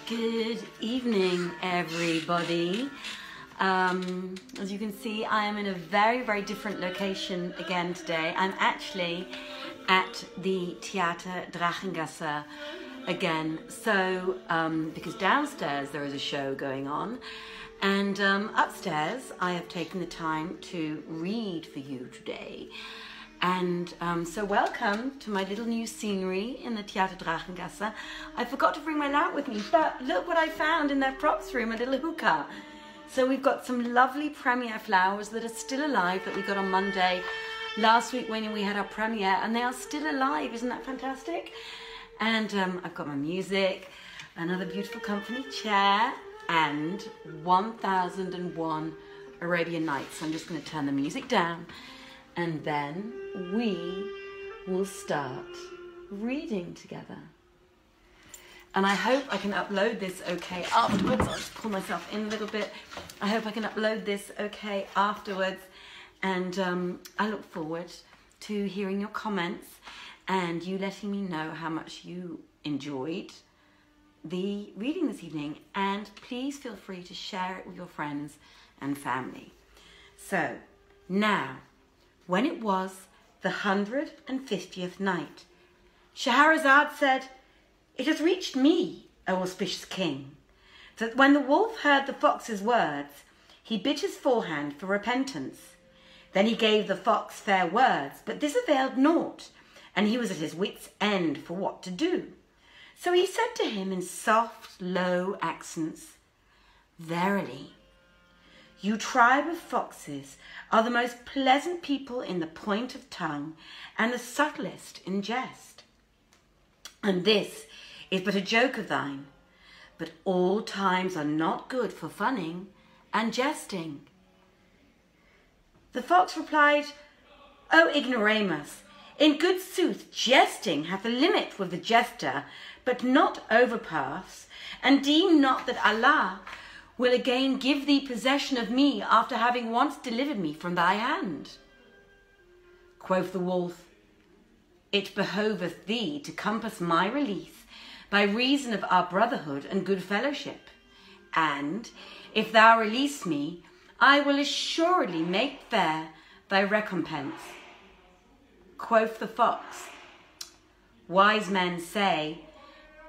Good evening, everybody. As you can see, I am in a very, very different location again today. I'm actually at the Theater Drachengasse again. So, because downstairs there is a show going on, and upstairs I have taken the time to read for you today. And so welcome to my little new scenery in the Theater Drachengasse. I forgot to bring my lamp with me, but look what I found in their props room, a little hookah. So we've got some lovely premiere flowers that are still alive that we got on Monday last week when we had our premiere, and they are still alive. Isn't that fantastic? And I've got my music, another beautiful company chair, and 1001 Arabian Nights. So I'm just going to turn the music down, and then we will start reading together. And I hope I can upload this okay afterwards. I'll just pull myself in a little bit. I hope I can upload this okay afterwards. And I look forward to hearing your comments and you letting me know how much you enjoyed the reading this evening. And please feel free to share it with your friends and family. So, now, when it was the 150th night, Scheherazade said, "It has reached me, O auspicious king, that when the wolf heard the fox's words, he bit his forehand for repentance. Then he gave the fox fair words, but this availed naught, and he was at his wit's end for what to do. So he said to him in soft, low accents, 'Verily, you tribe of foxes are the most pleasant people in the point of tongue and the subtlest in jest. And this is but a joke of thine, but all times are not good for funning and jesting.' The fox replied, 'O ignoramus, in good sooth jesting hath a limit with the jester, but not overpass, and deem not that Allah will again give thee possession of me after having once delivered me from thy hand.' Quoth the wolf, 'It behoveth thee to compass my release by reason of our brotherhood and good fellowship. And if thou release me, I will assuredly make fair thy recompense.' Quoth the fox, 'Wise men say,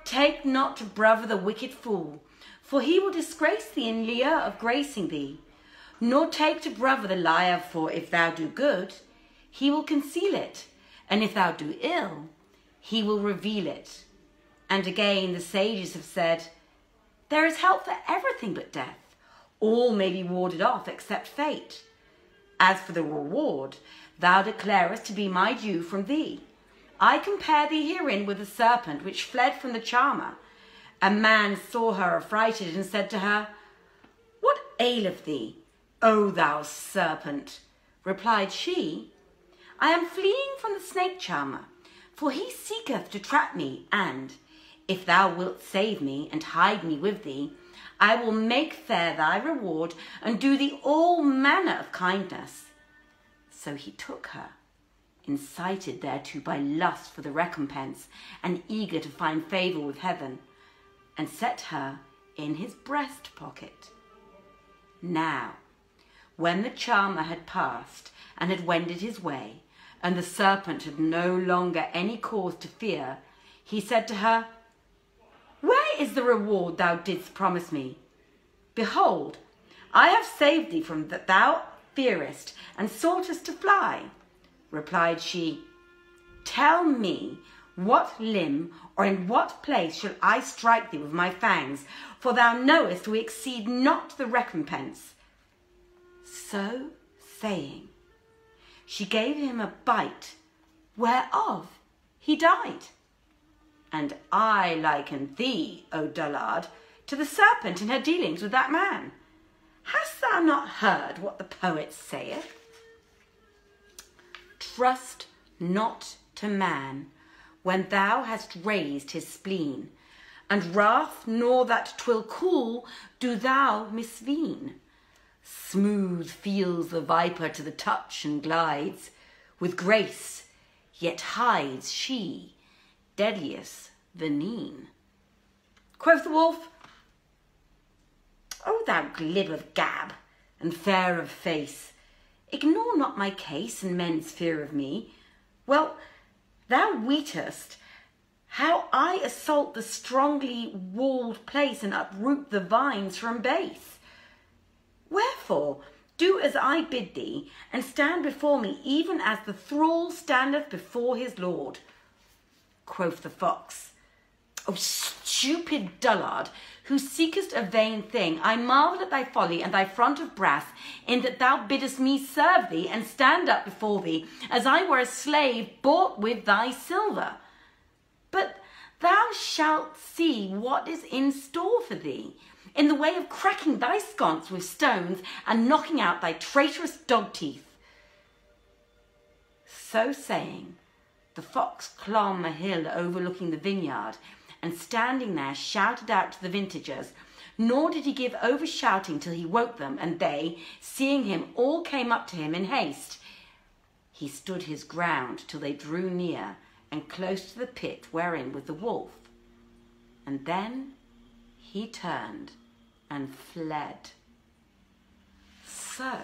take not to brother the wicked fool, for he will disgrace thee in lieu of gracing thee. Nor take to brother the liar, for if thou do good, he will conceal it, and if thou do ill, he will reveal it.' And again the sages have said, 'There is help for everything but death. All may be warded off except fate. As for the reward, thou declarest to be my due from thee. I compare thee herein with the serpent which fled from the charmer. A man saw her affrighted and said to her, 'What aileth thee, O thou serpent?' Replied she, 'I am fleeing from the snake charmer, for he seeketh to trap me, and if thou wilt save me and hide me with thee, I will make fair thy reward and do thee all manner of kindness.' So he took her, incited thereto by lust for the recompense, and eager to find favour with heaven, and set her in his breast pocket. Now, when the charmer had passed and had wended his way, and the serpent had no longer any cause to fear, he said to her, 'Where is the reward thou didst promise me? Behold, I have saved thee from that thou fearest and soughtest to fly.' Replied she, 'Tell me what limb or in what place shall I strike thee with my fangs, for thou knowest we exceed not the recompense.' So saying, she gave him a bite, whereof he died. And I liken thee, O dullard, to the serpent in her dealings with that man. Hast thou not heard what the poet saith? Trust not to man when thou hast raised his spleen, and wrath nor that 'twill cool do thou misveen. Smooth feels the viper to the touch and glides with grace, yet hides she deadliest venene. Quoth the wolf, O thou glib of gab, and fair of face, ignore not my case and men's fear of me. Well, thou weetest how I assault the strongly walled place and uproot the vines from base. Wherefore, do as I bid thee, and stand before me even as the thrall standeth before his lord. Quoth the fox, O stupid dullard, who seekest a vain thing, I marvel at thy folly and thy front of brass, in that thou biddest me serve thee and stand up before thee, as I were a slave bought with thy silver. But thou shalt see what is in store for thee, in the way of cracking thy sconce with stones and knocking out thy traitorous dog teeth. So saying, the fox clomb a hill overlooking the vineyard, and standing there shouted out to the vintagers, nor did he give over shouting till he woke them, and they, seeing him, all came up to him in haste. He stood his ground till they drew near, and close to the pit wherein was the wolf. And then he turned and fled. So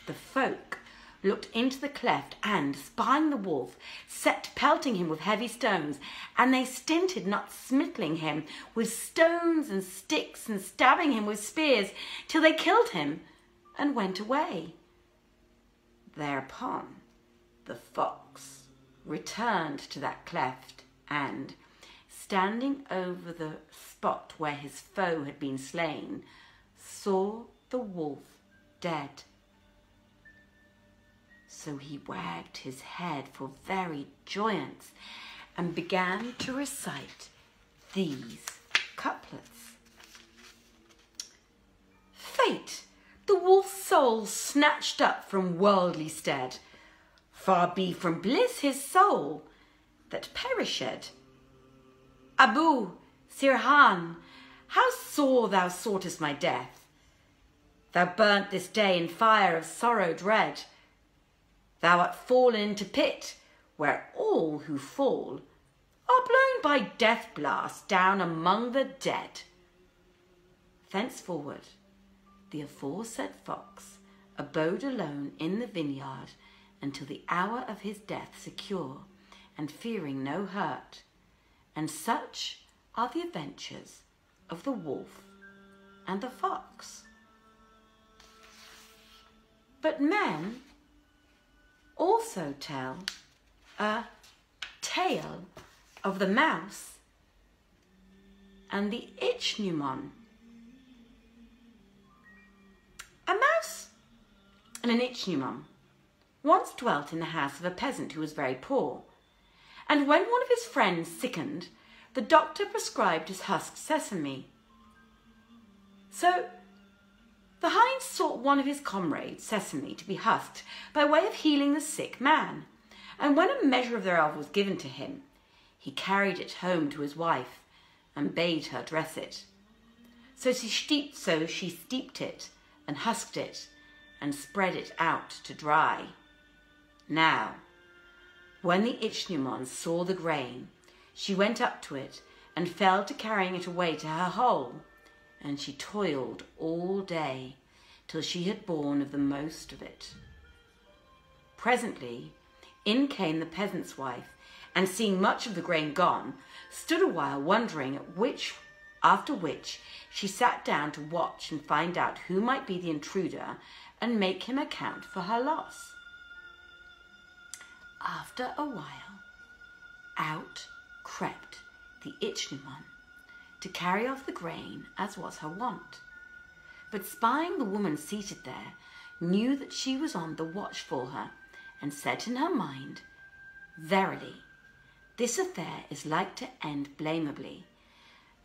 the folk looked into the cleft and, spying the wolf, set pelting him with heavy stones, and they stinted not smiting him with stones and sticks and stabbing him with spears till they killed him and went away. Thereupon the fox returned to that cleft and, standing over the spot where his foe had been slain, saw the wolf dead. So he wagged his head for very joyance and began to recite these couplets. Fate, the wolf's soul snatched up from worldly stead, far be from bliss his soul that perished. Abu, Sirhan, how sore thou soughtest my death! Thou burnt this day in fire of sorrow dread. Thou art fallen into pit, where all who fall are blown by death blast down among the dead. Thenceforward, the aforesaid fox abode alone in the vineyard until the hour of his death secure, and fearing no hurt. And such are the adventures of the wolf and the fox. But men also tell a tale of the mouse and the ichneumon. A mouse and an ichneumon once dwelt in the house of a peasant who was very poor, and when one of his friends sickened, the doctor prescribed his husked sesame. So the hind sought one of his comrades, Sesame, to be husked by way of healing the sick man, and when a measure of thereof was given to him, he carried it home to his wife and bade her dress it. So she steeped it and husked it and spread it out to dry. Now, when the ichneumon saw the grain, she went up to it and fell to carrying it away to her hole, and she toiled all day till she had borne of the most of it. Presently in came the peasant's wife, and seeing much of the grain gone, stood a while wondering, after which she sat down to watch and find out who might be the intruder and make him account for her loss. After a while, out crept the ichneumon to carry off the grain as was her wont, but spying the woman seated there, knew that she was on the watch for her, and said in her mind, Verily, this affair is like to end blamably,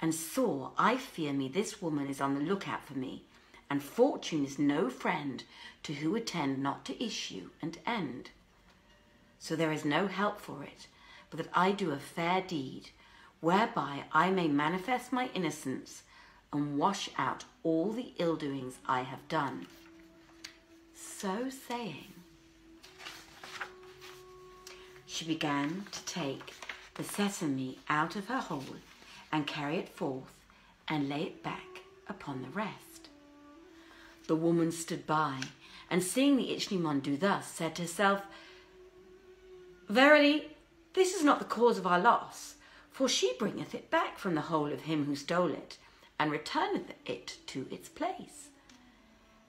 and sore I fear me this woman is on the lookout for me, and fortune is no friend to who attend not to issue and end. So there is no help for it, but that I do a fair deed, whereby I may manifest my innocence and wash out all the ill-doings I have done. So saying, she began to take the sesame out of her hole and carry it forth and lay it back upon the rest. The woman stood by, and seeing the ichneumon do thus, said to herself, Verily, this is not the cause of our loss, for she bringeth it back from the hole of him who stole it, and returneth it to its place.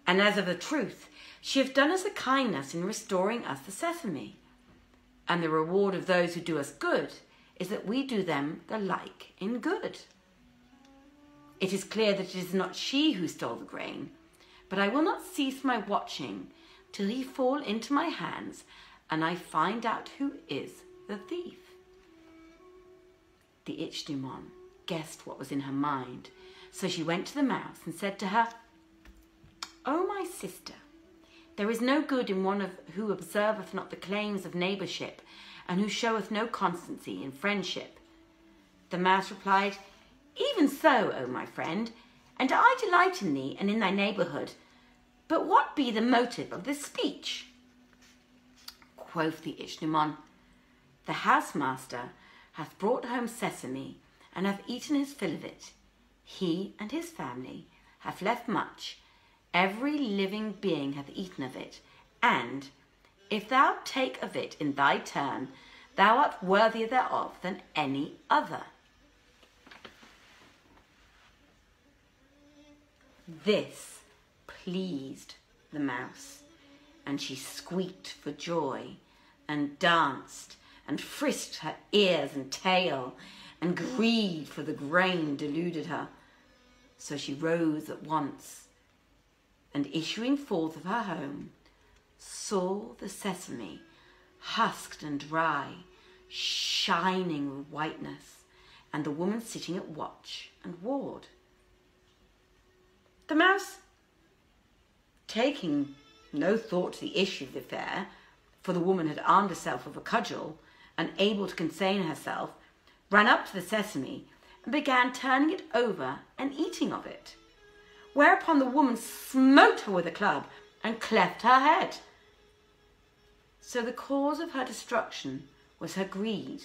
And as of a truth, she hath done us a kindness in restoring us the sesame. And the reward of those who do us good is that we do them the like in good. It is clear that it is not she who stole the grain, but I will not cease my watching till he fall into my hands, and I find out who is the thief. The ichneumon guessed what was in her mind, so she went to the mouse and said to her, O my sister, there is no good in one who observeth not the claims of neighbourship, and who showeth no constancy in friendship. The mouse replied, Even so, O my friend, and I delight in thee and in thy neighbourhood. But what be the motive of this speech? Quoth the ichneumon, The housemaster hath brought home sesame, and hath eaten his fill of it. He and his family have left much. Every living being hath eaten of it, and if thou take of it in thy turn, thou art worthier thereof than any other. This pleased the mouse, and she squeaked for joy, and danced, and frisked her ears and tail, and grieved for the grain deluded her. So she rose at once, and issuing forth of her home, saw the sesame husked and dry, shining with whiteness, and the woman sitting at watch and ward. The mouse, taking no thought to the issue of the affair, for the woman had armed herself with a cudgel, and able to contain herself, ran up to the sesame and began turning it over and eating of it. Whereupon the woman smote her with a club and cleft her head. So the cause of her destruction was her greed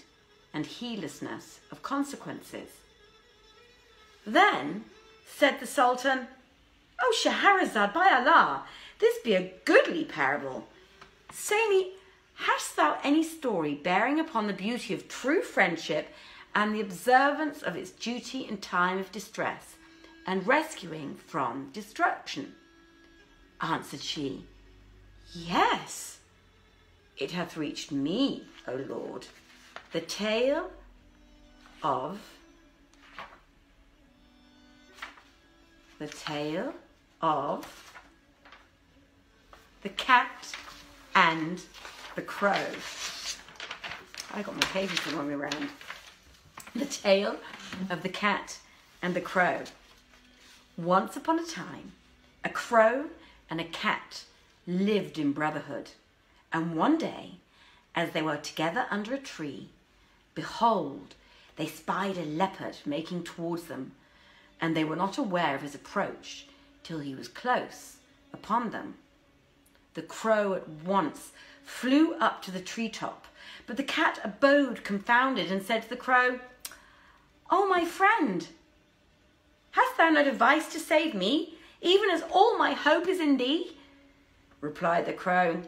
and heedlessness of consequences. Then said the Sultan, O Scheherazade, by Allah, this be a goodly parable. Say me, hast thou any story bearing upon the beauty of true friendship and the observance of its duty in time of distress, and rescuing from destruction? Answered she, Yes, it hath reached me, O Lord, the tale of the the cat and the crow. I got my pages the wrong way around. The tale of the cat and the crow. Once upon a time, a crow and a cat lived in brotherhood, and one day, as they were together under a tree, behold, they spied a leopard making towards them, and they were not aware of his approach till he was close upon them. The crow at once flew up to the treetop, but the cat abode confounded and said to the crow, O my friend, hast thou no device to save me, even as all my hope is in thee? Replied the crow,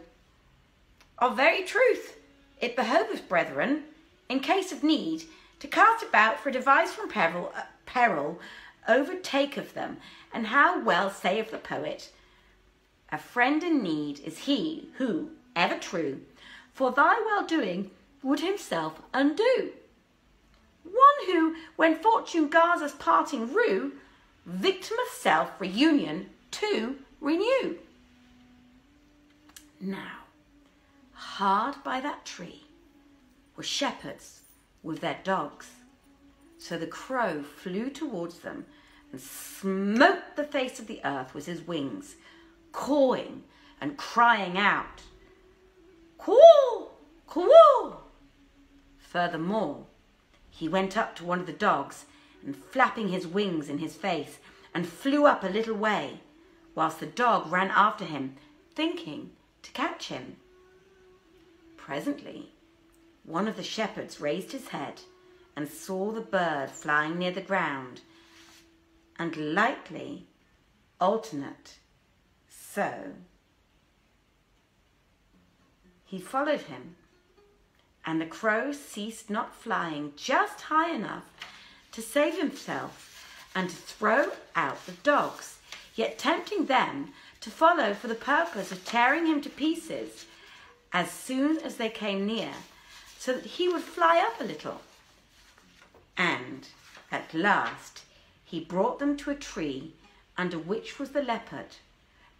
Of very truth, it behoveth, brethren, in case of need, to cast about for a device from peril overtaketh them, and how well saith the poet, A friend in need is he who, ever true, for thy well-doing would himself undo. One who, when fortune guards us parting rue, victim of self reunion to renew. Now, hard by that tree were shepherds with their dogs. So the crow flew towards them and smote the face of the earth with his wings, cawing and crying out, Caw, caw. Furthermore, he went up to one of the dogs and flapping his wings in his face and flew up a little way, whilst the dog ran after him, thinking to catch him. Presently, one of the shepherds raised his head and saw the bird flying near the ground, and lightly alternate. So he followed him, and the crow ceased not flying just high enough to save himself and to throw out the dogs, yet tempting them to follow for the purpose of tearing him to pieces as soon as they came near, so that he would fly up a little. And at last he brought them to a tree under which was the leopard,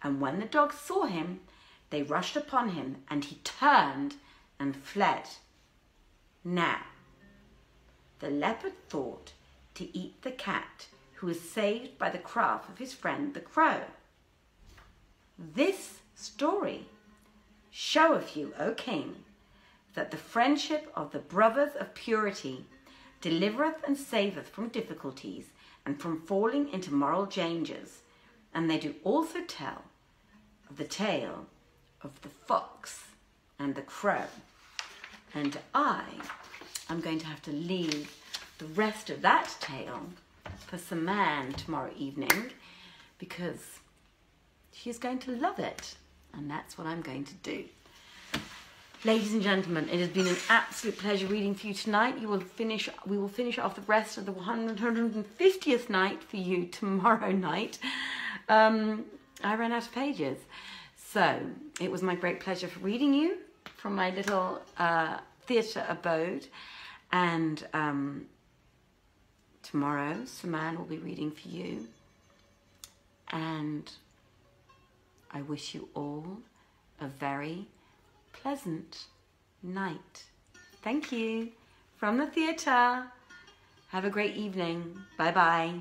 and when the dogs saw him, they rushed upon him, and he turned and fled. Now, the leopard thought to eat the cat, who was saved by the craft of his friend the crow. This story showeth you, O king, that the friendship of the brothers of purity delivereth and saveth from difficulties and from falling into moral dangers. And they do also tell of the tale of the fox and the crow. And I am going to have to leave the rest of that tale for Saman tomorrow evening, because she's going to love it, and that's what I'm going to do. Ladies and gentlemen, it has been an absolute pleasure reading for you tonight. We will finish off the rest of the 150th night for you tomorrow night. I ran out of pages. So it was my great pleasure for reading you from my little theatre abode. And tomorrow, Saman will be reading for you. And I wish you all a very pleasant night. Thank you. From the theatre. Have a great evening. Bye-bye.